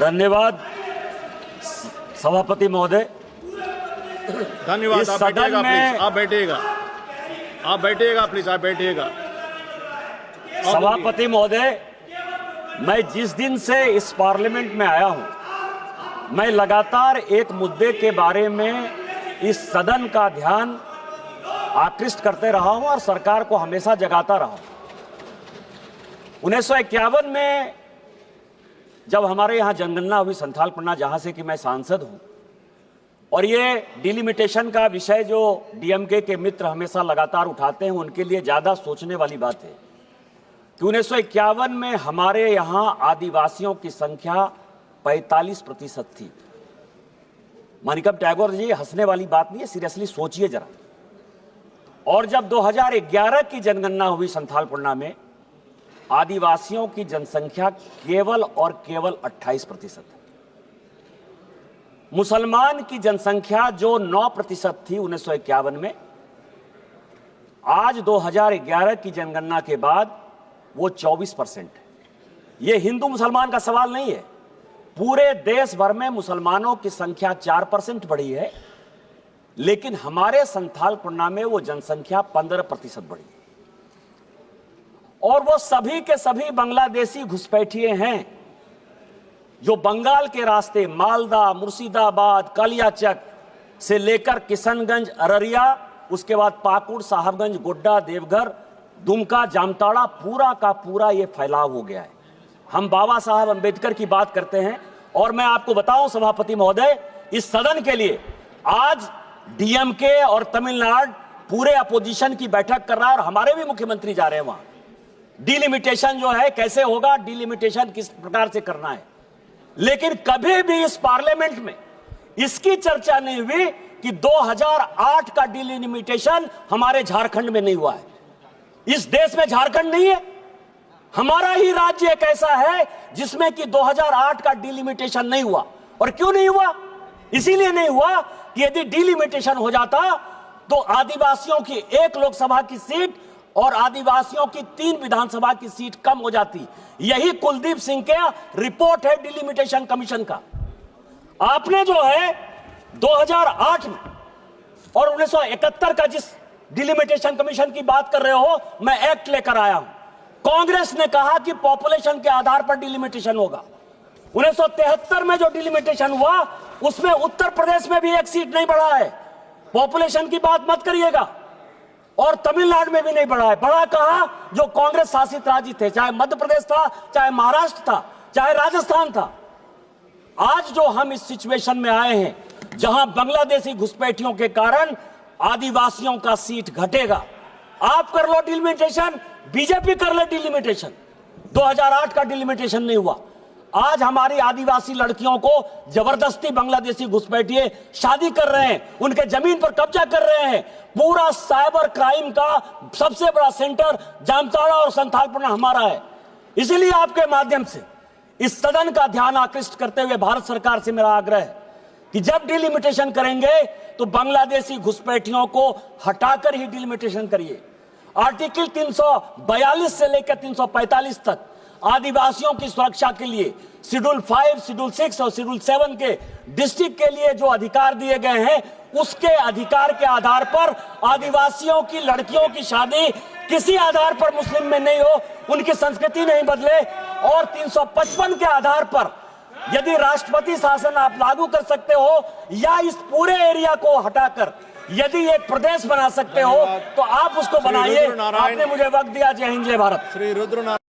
धन्यवाद सभापति महोदय। धन्यवाद। आप बैठिएगा प्लीज, आप बैठिएगा, आप बैठिएगा प्लीज, आप बैठिएगा। सभापति महोदय, मैं जिस दिन से इस पार्लियामेंट में आया हूं, मैं लगातार एक मुद्दे के बारे में इस सदन का ध्यान आकृष्ट करते रहा हूं और सरकार को हमेशा जगाता रहा हूं। 1951 में जब हमारे यहां जनगणना हुई संथालपन्ना, जहां से कि मैं सांसद हूं, और ये डिलिमिटेशन का विषय जो डीएमके के मित्र हमेशा लगातार उठाते हैं, उनके लिए ज्यादा सोचने वाली बात है कि 1951 में हमारे यहां आदिवासियों की संख्या 45% थी। मानिकम टैगोर जी, हंसने वाली बात नहीं है, सीरियसली सोचिए जरा। और जब 2011 की जनगणना हुई संथालपन्ना में, आदिवासियों की जनसंख्या केवल और केवल 28% है। मुसलमान की जनसंख्या जो 9% थी 1951 में, आज 2011 की जनगणना के बाद वो 24% है। ये हिंदू मुसलमान का सवाल नहीं है, पूरे देश भर में मुसलमानों की संख्या 4% बढ़ी है, लेकिन हमारे संथालपन्ना में वो जनसंख्या 15% बढ़ी है। और वो सभी के सभी बांग्लादेशी घुसपैठिए हैं जो बंगाल के रास्ते मालदा, मुर्शिदाबाद, कालियाचक से लेकर किशनगंज, अररिया, उसके बाद पाकुड़, साहबगंज, गोड्डा, देवघर, दुमका, जामताड़ा, पूरा का पूरा ये फैलाव हो गया है। हम बाबा साहब अंबेडकर की बात करते हैं, और मैं आपको बताऊं सभापति महोदय, इस सदन के लिए आज डीएमके और तमिलनाडु पूरे अपोजिशन की बैठक कर रहा है और हमारे भी मुख्यमंत्री जा रहे हैं वहां। डिलिमिटेशन जो है कैसे होगा, डिलिमिटेशन किस प्रकार से करना है, लेकिन कभी भी इस पार्लियामेंट में इसकी चर्चा नहीं हुई कि 2008 का डिलिमिटेशन हमारे झारखंड में नहीं हुआ है। इस देश में झारखंड नहीं है, हमारा ही राज्य एक ऐसा है जिसमें कि 2008 का डिलिमिटेशन नहीं हुआ। और क्यों नहीं हुआ? इसीलिए नहीं हुआ कि यदि डिलिमिटेशन हो जाता तो आदिवासियों की 1 लोकसभा की सीट और आदिवासियों की 3 विधानसभा की सीट कम हो जाती। यही कुलदीप सिंह के रिपोर्ट है डिलिमिटेशन कमीशन का। आपने जो है 2008 में और 1971 का जिस डिलिमिटेशन कमीशन की बात कर रहे हो, मैं एक्ट लेकर आया हूं। कांग्रेस ने कहा कि पॉपुलेशन के आधार पर डिलिमिटेशन होगा। 1973 में जो डिलिमिटेशन हुआ उसमें उत्तर प्रदेश में भी 1 सीट नहीं बढ़ा है। पॉपुलेशन की बात मत करिएगा। और तमिलनाडु में भी नहीं बढ़ा है। बढ़ा कहां? जो कांग्रेस शासित राज्य थे, चाहे मध्य प्रदेश था, चाहे महाराष्ट्र था, चाहे राजस्थान था। आज जो हम इस सिचुएशन में आए हैं जहां बांग्लादेशी घुसपैठियों के कारण आदिवासियों का सीट घटेगा, आप कर लो डिलिमिटेशन, बीजेपी कर ले डिलिमिटेशन। 2008 का डिलिमिटेशन नहीं हुआ। आज हमारी आदिवासी लड़कियों को जबरदस्ती बांग्लादेशी घुसपैठिए शादी कर रहे हैं, उनके जमीन पर कब्जा कर रहे हैं। पूरा साइबर क्राइम का सबसे बड़ा सेंटर जामताड़ा और संथालपन्ना हमारा है। इसलिए आपके माध्यम से इस सदन का ध्यान आकृष्ट करते हुए भारत सरकार से मेरा आग्रह है कि जब डिलिमिटेशन करेंगे तो बांग्लादेशी घुसपैठियों को हटाकर ही डिलिमिटेशन करिए। आर्टिकल 342 से लेकर 345 तक आदिवासियों की सुरक्षा के लिए शेड्यूल 5, शेड्यूल 6 और शेड्यूल 7 के डिस्ट्रिक्ट के लिए जो अधिकार दिए गए हैं, उसके अधिकार के आधार पर आदिवासियों की लड़कियों की शादी किसी आधार पर मुस्लिम में नहीं हो, उनकी संस्कृति नहीं बदले। और 355 के आधार पर यदि राष्ट्रपति शासन आप लागू कर सकते हो या इस पूरे एरिया को हटाकर यदि एक प्रदेश बना सकते हो तो आप उसको बनाइए। आपने मुझे वक्त दिया। जय हिंद, जय भारत। श्री रुद्र नारायण।